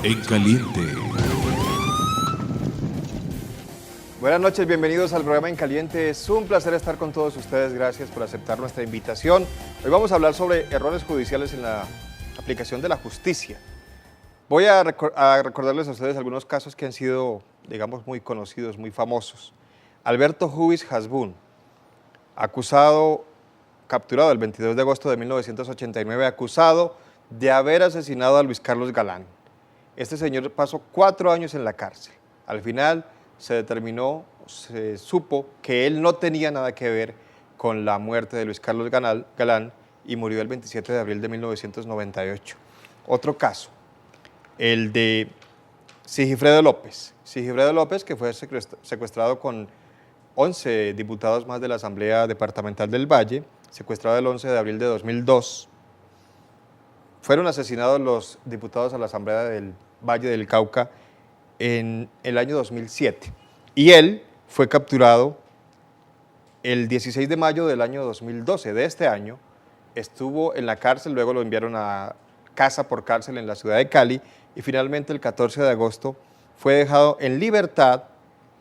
en Caliente. Buenas noches, bienvenidos al programa En Caliente. Es un placer estar con todos ustedes. Gracias por aceptar nuestra invitación. Hoy vamos a hablar sobre errores judiciales en la aplicación de la justicia. Voy a recordarles a ustedes algunos casos que han sido, digamos, muy conocidos, muy famosos. Alberto Jubis Hasbún, capturado el 22 de agosto de 1989, acusado de haber asesinado a Luis Carlos Galán. Este señor pasó 4 años en la cárcel. Al final se supo que él no tenía nada que ver con la muerte de Luis Carlos Galán y murió el 27 de abril de 1998. Otro caso, el de Sigifredo López. Sigifredo López, que fue secuestrado con 11 diputados más de la Asamblea Departamental del Valle, secuestrado el 11 de abril de 2002. Fueron asesinados los diputados a la Asamblea del Valle del Cauca en el año 2007. Y él fue capturado el 16 de mayo del año 2012, de este año. Estuvo en la cárcel, luego lo enviaron a casa por cárcel en la ciudad de Cali y finalmente el 14 de agosto fue dejado en libertad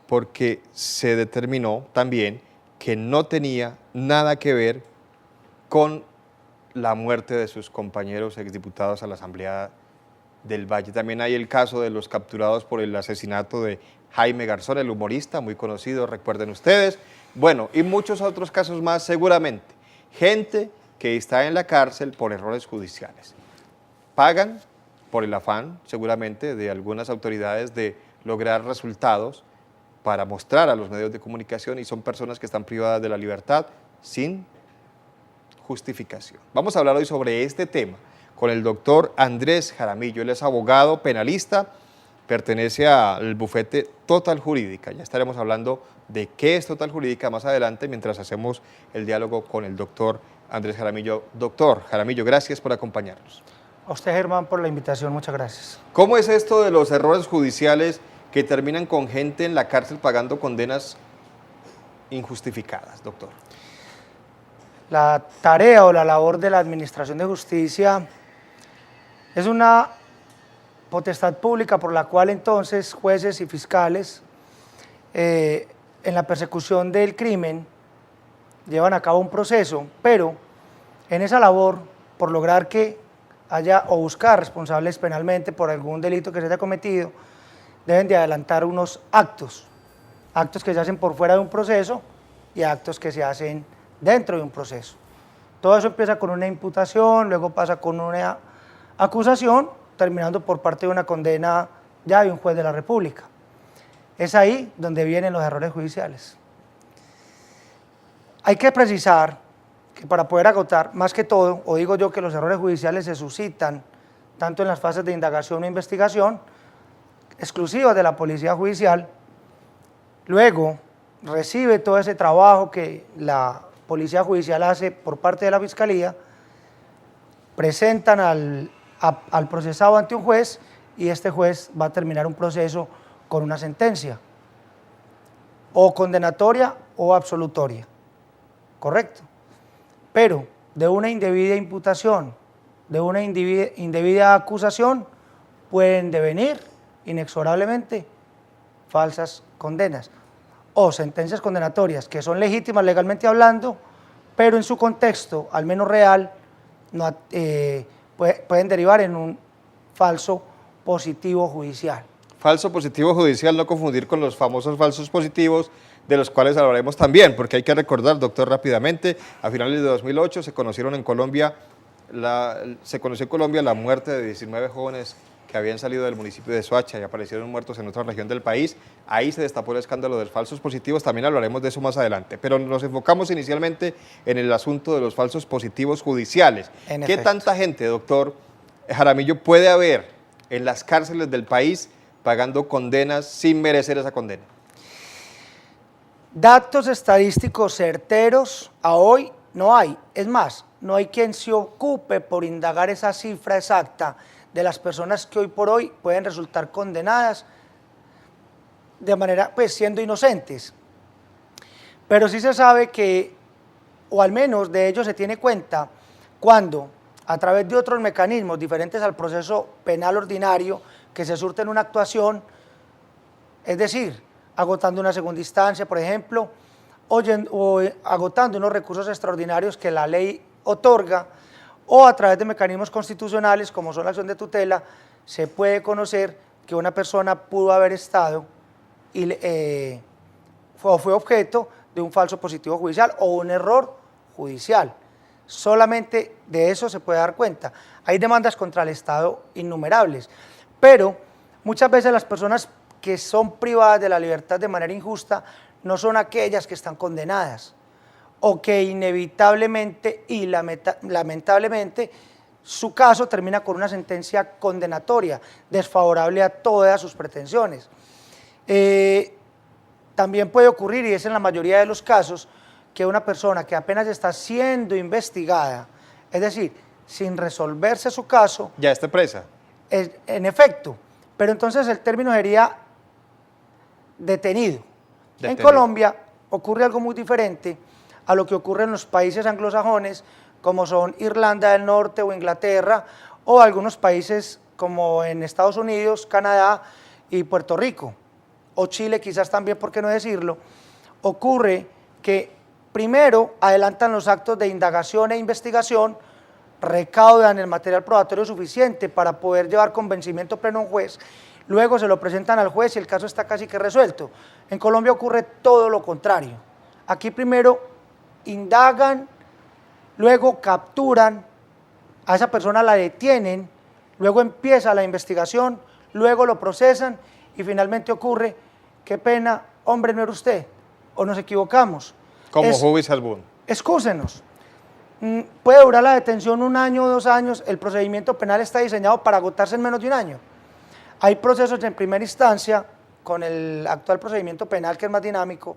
porque se determinó también que no tenía nada que ver con la muerte de sus compañeros exdiputados a la Asamblea del Valle. También hay el caso de los capturados por el asesinato de Jaime Garzón, el humorista, muy conocido, recuerden ustedes. Bueno, y muchos otros casos más seguramente. Gente que está en la cárcel por errores judiciales. Pagan por el afán, seguramente, de algunas autoridades de lograr resultados para mostrar a los medios de comunicación y son personas que están privadas de la libertad sin justificación. Vamos a hablar hoy sobre este tema con el doctor Andrés Jaramillo. Él es abogado penalista, pertenece al bufete Total Jurídica. Ya estaremos hablando de qué es Total Jurídica más adelante mientras hacemos el diálogo con el doctor Andrés Jaramillo. Doctor Jaramillo, gracias por acompañarnos. A usted, Germán, por la invitación, muchas gracias. ¿Cómo es esto de los errores judiciales que terminan con gente en la cárcel pagando condenas injustificadas, doctor? La tarea o la labor de la Administración de Justicia es una potestad pública por la cual entonces jueces y fiscales en la persecución del crimen llevan a cabo un proceso, pero en esa labor, por lograr que haya o buscar responsables penalmente por algún delito que se haya cometido, deben de adelantar unos actos que se hacen por fuera de un proceso y actos que se hacen dentro de un proceso. Todo eso empieza con una imputación, luego pasa con una acusación, terminando por parte de una condena ya de un juez de la República. Es ahí donde vienen los errores judiciales. Hay que precisar que para poder agotar, más que todo, o digo yo que los errores judiciales se suscitan tanto en las fases de indagación o investigación, exclusivas de la Policía Judicial, luego recibe todo ese trabajo que la Policía Judicial hace por parte de la Fiscalía, presentan al procesado ante un juez y este juez va a terminar un proceso con una sentencia, o condenatoria o absolutoria, ¿correcto? Pero de una indebida imputación, de una indebida acusación, pueden devenir inexorablemente falsas condenas o sentencias condenatorias que son legítimas legalmente hablando, pero en su contexto, al menos real, no, pueden derivar en un falso positivo judicial. Falso positivo judicial, no confundir con los famosos falsos positivos, de los cuales hablaremos también, porque hay que recordar, doctor, rápidamente, a finales de 2008 se conoció en Colombia la muerte de 19 jóvenes que habían salido del municipio de Soacha y aparecieron muertos en otra región del país. Ahí se destapó el escándalo de los falsos positivos, también hablaremos de eso más adelante, pero nos enfocamos inicialmente en el asunto de los falsos positivos judiciales. ¿Qué tanta gente, doctor Jaramillo, puede haber en las cárceles del país pagando condenas sin merecer esa condena? Datos estadísticos certeros a hoy no hay. Es más, no hay quien se ocupe por indagar esa cifra exacta de las personas que hoy por hoy pueden resultar condenadas de manera, pues siendo inocentes. Pero sí se sabe que, o al menos de ello se tiene cuenta, cuando a través de otros mecanismos diferentes al proceso penal ordinario, que se surten una actuación, es decir, agotando una segunda instancia, por ejemplo, o agotando unos recursos extraordinarios que la ley otorga, o a través de mecanismos constitucionales como son la acción de tutela, se puede conocer que una persona pudo haber estado fue objeto de un falso positivo judicial o un error judicial. Solamente de eso se puede dar cuenta. Hay demandas contra el Estado innumerables, pero muchas veces las personas que son privadas de la libertad de manera injusta no son aquellas que están condenadas o que inevitablemente y lamentablemente su caso termina con una sentencia condenatoria, desfavorable a todas sus pretensiones. También puede ocurrir, y es en la mayoría de los casos, que una persona que apenas está siendo investigada, es decir, sin resolverse su caso, ya esté presa. En efecto, pero entonces el término sería detenido. En Colombia ocurre algo muy diferente a lo que ocurre en los países anglosajones, como son Irlanda del Norte o Inglaterra, o algunos países como en Estados Unidos, Canadá y Puerto Rico, o Chile quizás también, por qué no decirlo. Ocurre que primero adelantan los actos de indagación e investigación, recaudan el material probatorio suficiente para poder llevar con vencimiento pleno a un juez, luego se lo presentan al juez y el caso está casi que resuelto. En Colombia ocurre todo lo contrario. Aquí primero indagan, luego capturan, a esa persona la detienen, luego empieza la investigación, luego lo procesan y finalmente ocurre, qué pena, hombre, no era usted, o nos equivocamos. Como Juvis Salbún. Excúsenos. Puede durar la detención 1 año o 2 años, el procedimiento penal está diseñado para agotarse en menos de 1 año. Hay procesos en primera instancia, con el actual procedimiento penal que es más dinámico,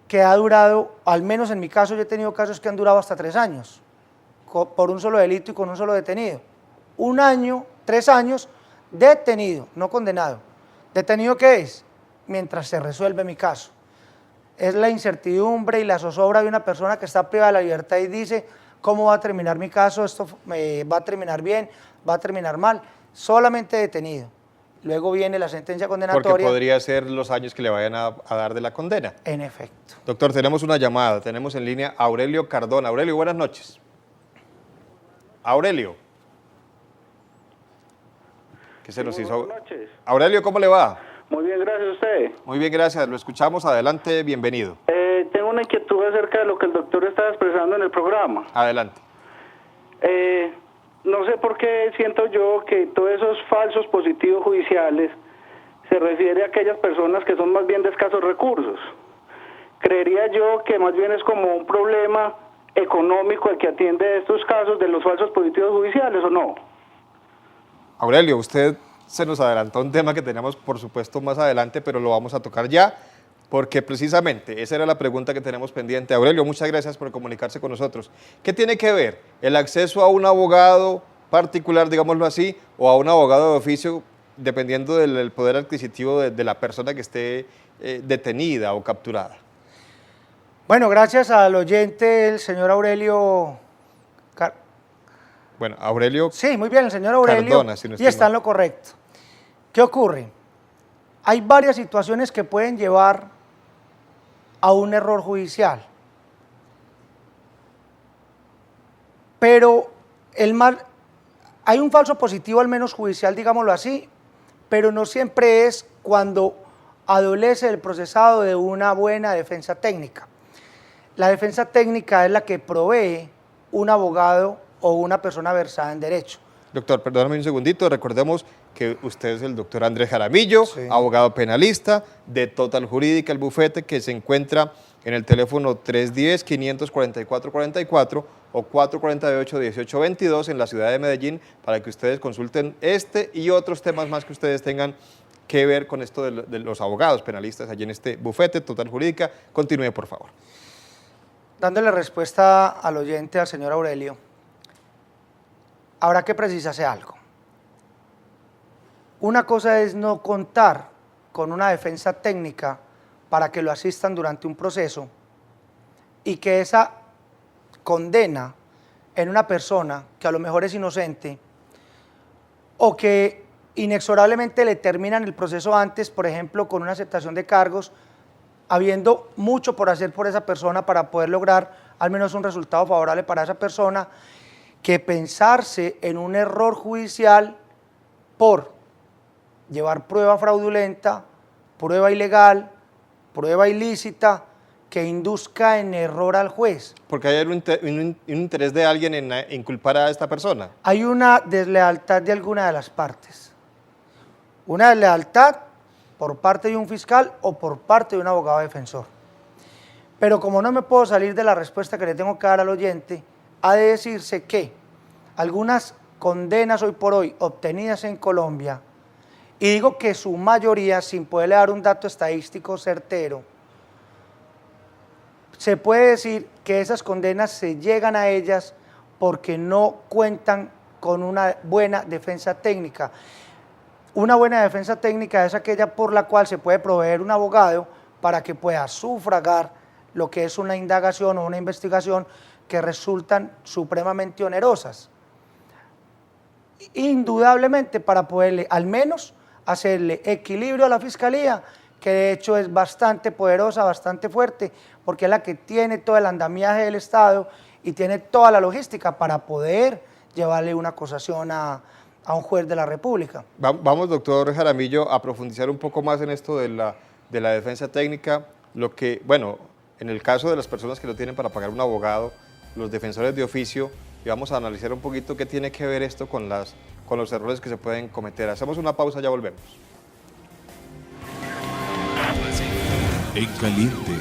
que ha durado, al menos en mi caso, yo he tenido casos que han durado hasta 3 años, por un solo delito y con un solo detenido. 1 año, 3 años, detenido, no condenado. ¿Detenido qué es? Mientras se resuelve mi caso. Es la incertidumbre y la zozobra de una persona que está privada de la libertad y dice, ¿cómo va a terminar mi caso? ¿Esto va a terminar bien? ¿Va a terminar mal? Solamente detenido. Luego viene la sentencia condenatoria. Porque podría ser los años que le vayan a dar de la condena. En efecto. Doctor, tenemos una llamada. Tenemos en línea a Aurelio Cardona. Aurelio, buenas noches. Aurelio. ¿Qué se nos hizo? Buenas noches. Aurelio, ¿cómo le va? Muy bien, gracias a usted. Muy bien, gracias. Lo escuchamos. Adelante, bienvenido. Tengo una inquietud acerca de lo que el doctor estaba expresando en el programa. Adelante. No sé por qué siento yo que todos esos falsos positivos judiciales se refiere a aquellas personas que son más bien de escasos recursos. Creería yo que más bien es como un problema económico el que atiende estos casos de los falsos positivos judiciales, ¿o no? Aurelio, usted se nos adelantó un tema que teníamos, por supuesto, más adelante, pero lo vamos a tocar ya, porque precisamente esa era la pregunta que tenemos pendiente. Aurelio, muchas gracias por comunicarse con nosotros. ¿Qué tiene que ver el acceso a un abogado particular, digámoslo así, o a un abogado de oficio, dependiendo del poder adquisitivo de la persona que esté detenida o capturada? Bueno, gracias al oyente, el señor Aurelio. Bueno, Aurelio. Sí, muy bien, el señor Aurelio. Cardona, si no estoy y está en mal. lo correcto. ¿Qué ocurre? Hay varias situaciones que pueden llevar a un error judicial. Pero hay un falso positivo, al menos judicial, digámoslo así, pero no siempre es cuando adolece el procesado de una buena defensa técnica. La defensa técnica es la que provee un abogado o una persona versada en derecho. Doctor, perdóname un segundito, recordemos que usted es el doctor Andrés Jaramillo, Sí. abogado penalista de Total Jurídica, el bufete que se encuentra en el teléfono 310-544-44 o 448-1822 en la ciudad de Medellín, para que ustedes consulten este y otros temas más que ustedes tengan que ver con esto de los abogados penalistas allí en este bufete Total Jurídica. Continúe, por favor. Dándole respuesta al oyente, al señor Aurelio, habrá que precisarse algo. Una cosa es no contar con una defensa técnica para que lo asistan durante un proceso y que esa condena en una persona que a lo mejor es inocente o que inexorablemente le terminan el proceso antes, por ejemplo, con una aceptación de cargos, habiendo mucho por hacer por esa persona para poder lograr al menos un resultado favorable para esa persona, que pensarse en un error judicial por llevar prueba fraudulenta, prueba ilegal, prueba ilícita, que induzca en error al juez. Porque hay un interés de alguien en inculpar a esta persona. Hay una deslealtad de alguna de las partes. Una deslealtad por parte de un fiscal o por parte de un abogado defensor. Pero como no me puedo salir de la respuesta que le tengo que dar al oyente, ha de decirse que algunas condenas hoy por hoy obtenidas en Colombia, y digo que su mayoría, sin poderle dar un dato estadístico certero, se puede decir que esas condenas se llegan a ellas porque no cuentan con una buena defensa técnica. Una buena defensa técnica es aquella por la cual se puede proveer un abogado para que pueda sufragar lo que es una indagación o una investigación que resultan supremamente onerosas. Indudablemente para poderle al menos hacerle equilibrio a la Fiscalía, que de hecho es bastante poderosa, bastante fuerte, porque es la que tiene todo el andamiaje del Estado y tiene toda la logística para poder llevarle una acusación a un juez de la República. Vamos, doctor Jaramillo, a profundizar un poco más en esto de la defensa técnica. Lo que, bueno, en el caso de las personas que no tienen para pagar un abogado, los defensores de oficio, y vamos a analizar un poquito qué tiene que ver esto con los errores que se pueden cometer. Hacemos una pausa, ya volvemos. En caliente.